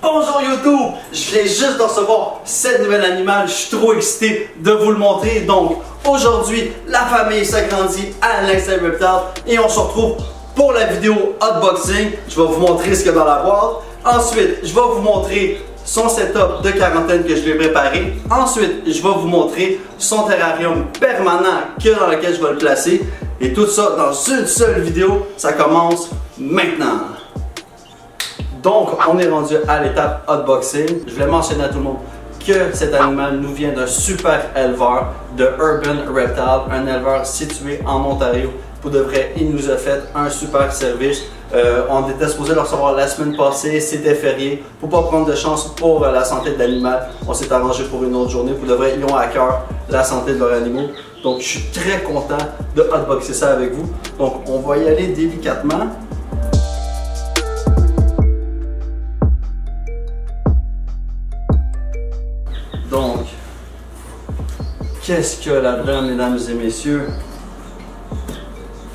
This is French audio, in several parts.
Bonjour YouTube! Je viens juste de recevoir cette nouvelle animal, je suis trop excité de vous le montrer. Donc aujourd'hui, la famille s'agrandit à Alex Reptile et on se retrouve pour la vidéo unboxing. Je vais vous montrer ce qu'il y a dans la boîte. Ensuite, je vais vous montrer son setup de quarantaine que je lui ai préparé. Ensuite, je vais vous montrer son terrarium permanent dans lequel je vais le placer. Et tout ça dans une seule vidéo. Ça commence maintenant. Donc, on est rendu à l'étape unboxing. Je voulais mentionner à tout le monde que cet animal nous vient d'un super éleveur de Urban Reptile, un éleveur situé en Ontario. Pour de vrai, il nous a fait un super service. On était supposé le recevoir la semaine passée, c'était férié. Faut pas prendre de chance pour la santé de l'animal. On s'est arrangé pour une autre journée. Pour de vrai, ils ont à cœur la santé de leurs animaux. Donc, je suis très content de unboxer ça avec vous. Donc, on va y aller délicatement. Donc, qu'est-ce qu'il y a là-dedans, mesdames et messieurs?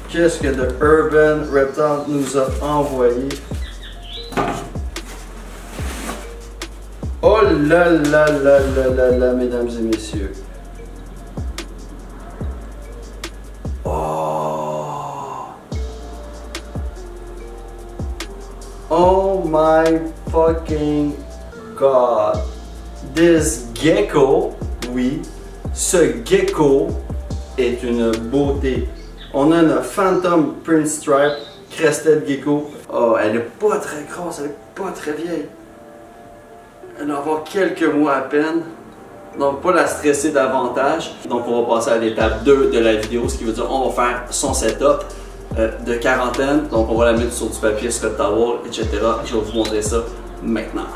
Qu'est-ce que The Urban Reptile nous a envoyé? Oh là là là là là là, mesdames et messieurs. Oh! Oh my fucking God! This gecko, oui, ce gecko est une beauté. On a une Phantom Print Stripe Crested Gecko. Oh, elle n'est pas très grosse, elle n'est pas très vieille. Elle doit avoir quelques mois à peine. Donc, pas la stresser davantage. Donc, on va passer à l'étape 2 de la vidéo, ce qui veut dire on va faire son setup de quarantaine. Donc, on va la mettre sur du papier, Scott Towel, etc. Je vais vous montrer ça maintenant.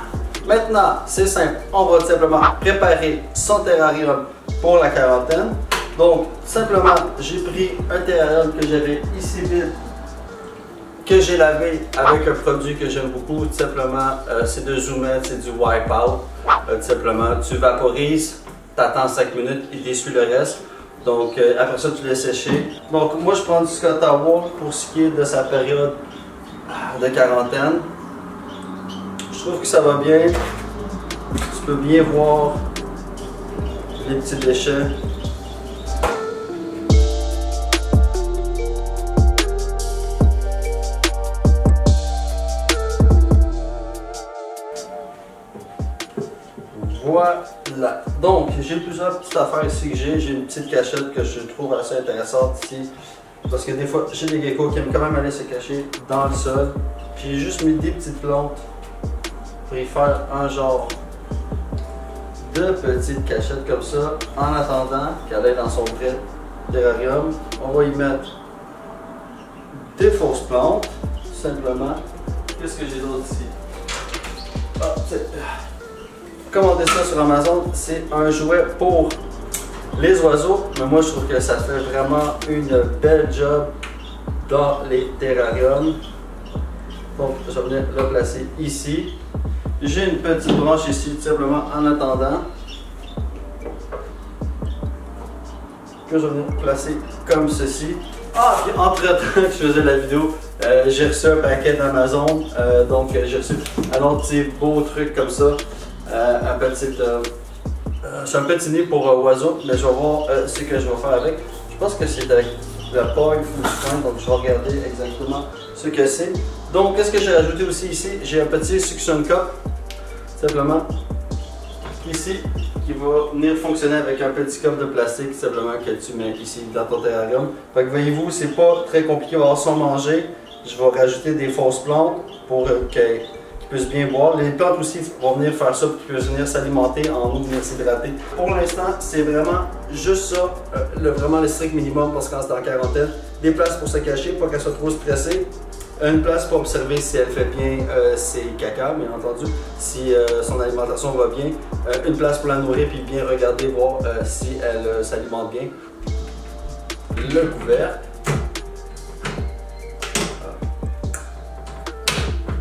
Maintenant, c'est simple, on va simplement préparer son terrarium pour la quarantaine. Donc, simplement, j'ai pris un terrarium que j'avais ici vide, que j'ai lavé avec un produit que j'aime beaucoup. Tout simplement, c'est de Zoomed, c'est du Wipeout. Tout simplement, tu vaporises, tu attends 5 minutes, il t'essuie le reste. Donc, après ça, tu laisses sécher. Donc, moi, je prends du Scott Towel pour ce qui est de sa période de quarantaine. Je trouve que ça va bien. Tu peux bien voir les petits déchets. Voilà. Donc, j'ai plusieurs petites affaires ici que j'ai. J'ai une petite cachette que je trouve assez intéressante ici. Parce que des fois, j'ai des geckos qui aiment quand même aller se cacher dans le sol. Puis j'ai juste mis des petites plantes pour y faire un genre de petite cachette comme ça. En attendant qu'elle aille dans son vrai terrarium, on va y mettre des fausses plantes, tout simplement. Qu'est-ce que j'ai d'autre ici? Ah, commandé ça sur Amazon, c'est un jouet pour les oiseaux, mais moi je trouve que ça fait vraiment une belle job dans les terrariums. Donc je vais venir le placer ici. J'ai une petite branche ici, tout simplement en attendant, que je vais venir placer comme ceci. Ah, puis entre-temps que je faisais la vidéo, j'ai reçu un paquet d'Amazon, donc j'ai reçu un autre petit beau truc comme ça. C'est un petit nid pour oiseaux, mais je vais voir ce que je vais faire avec. Je pense que c'est avec la paille ou du foin, donc je vais regarder exactement ce que c'est. Donc, qu'est-ce que j'ai rajouté aussi ici? J'ai un petit suction cup, simplement, ici, qui va venir fonctionner avec un petit cup de plastique, simplement, que tu mets ici dans ton terrarium. Fait que voyez-vous, c'est pas très compliqué, on va sans manger. Je vais rajouter des fausses plantes pour qu'ils puissent bien boire. Les plantes aussi vont venir faire ça pour qu'ils puissent venir s'alimenter en eau, venir s'hydrater. Pour l'instant, c'est vraiment juste ça, vraiment le strict minimum parce qu'on est en quarantaine. Des places pour se cacher, pas qu'elle soit trop stressée. Une place pour observer si elle fait bien ses caca, bien entendu, si son alimentation va bien. Une place pour la nourrir puis bien regarder, voir si elle s'alimente bien. Le couvercle.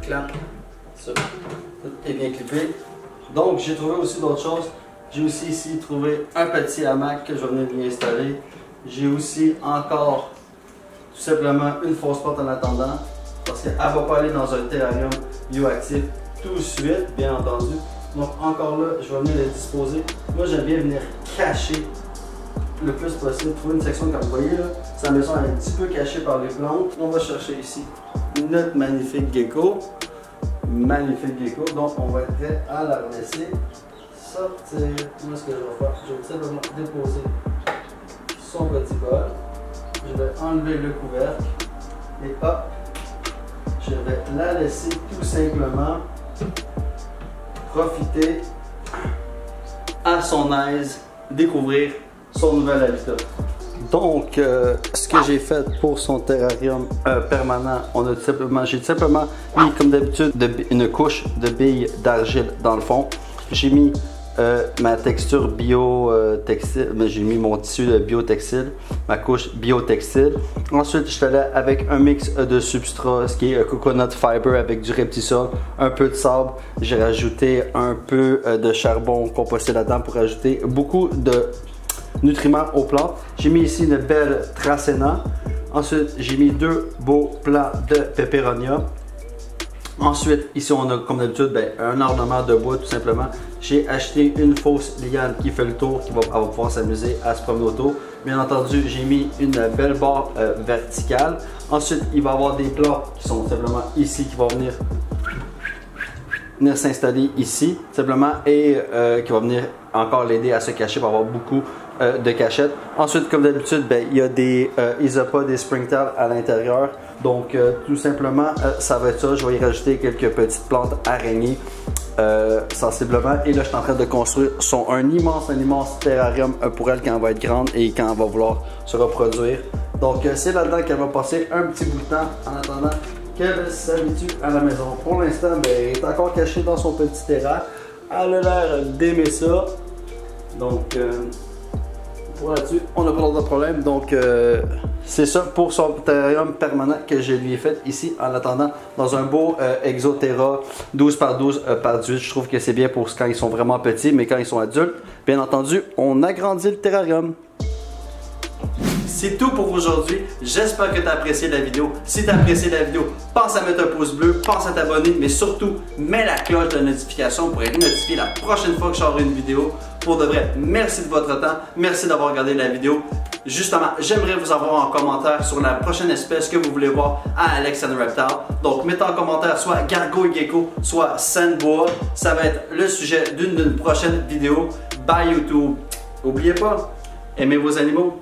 Clap. Ça, tout est bien clippé. Donc, j'ai trouvé aussi d'autres choses. J'ai aussi ici trouvé un petit hamac que je vais venir bien installer. J'ai aussi encore tout simplement une fausse porte en attendant. Parce qu'elle ne va pas aller dans un terrarium bioactif. tout de suite, bien entendu. Donc encore là, je vais venir les disposer. Moi, j'aime bien venir cacher le plus possible. Trouver une section comme vous voyez là, sa maison est un petit peu cachée par les plantes. On va chercher ici notre magnifique gecko. Magnifique gecko. Donc on va être prêt à la laisser sortir. Moi, ce que je vais faire, je vais simplement déposer son petit bol. Je vais enlever le couvercle et hop, je vais la laisser tout simplement profiter à son aise, découvrir son nouvel habitat. Donc, ce que j'ai fait pour son terrarium permanent, j'ai tout simplement mis comme d'habitude une couche de billes d'argile dans le fond. J'ai mis ma texture bio-textile, j'ai mis mon tissu de bio-textile, ma couche bio-textile. Ensuite, je suis allé avec un mix de substrat, ce qui est coconut fiber avec du reptisol, un peu de sable. J'ai rajouté un peu de charbon composté là-dedans pour ajouter beaucoup de nutriments aux plantes. J'ai mis ici une belle Tracena. Ensuite, j'ai mis 2 beaux plants de peperonia. Ensuite, ici on a comme d'habitude un ornement de bois tout simplement. J'ai acheté une fausse liane qui fait le tour, qui va pouvoir s'amuser à se promener autour. Bien entendu, j'ai mis une belle barre verticale. Ensuite, il va y avoir des plats qui sont simplement ici, qui vont venir s'installer ici simplement et qui va venir encore l'aider à se cacher pour avoir beaucoup de cachettes. Ensuite, comme d'habitude, il y a des isopods, des springtails à l'intérieur. Donc, tout simplement, ça va être ça. Je vais y rajouter quelques petites plantes araignées sensiblement. Et là, je suis en train de construire un immense terrarium pour elle quand elle va être grande et quand elle va vouloir se reproduire. Donc, c'est là-dedans qu'elle va passer un petit bout de temps en attendant qu'elle s'habitue à la maison. Pour l'instant, elle est encore cachée dans son petit terrain. Elle a l'air d'aimer ça. Donc, pour là-dessus, on n'a pas d'autre problème. Donc, c'est ça pour son terrarium permanent que je lui ai fait ici en attendant dans un beau Exoterra 12 par 12 par 18. Je trouve que c'est bien pour quand ils sont vraiment petits, mais quand ils sont adultes, bien entendu, on agrandit le terrarium. C'est tout pour aujourd'hui. J'espère que tu as apprécié la vidéo. Si tu as apprécié la vidéo, pense à mettre un pouce bleu, pense à t'abonner, mais surtout, mets la cloche de notification pour être notifié la prochaine fois que je sors une vidéo. Pour de vrai, merci de votre temps. Merci d'avoir regardé la vidéo. Justement, j'aimerais vous avoir en commentaire sur la prochaine espèce que vous voulez voir à Alex and Reptile. Donc, mettez en commentaire soit gargouille gecko, soit sandboa. Ça va être le sujet d'une prochaine vidéo. Bye YouTube. N'oubliez pas, aimez vos animaux.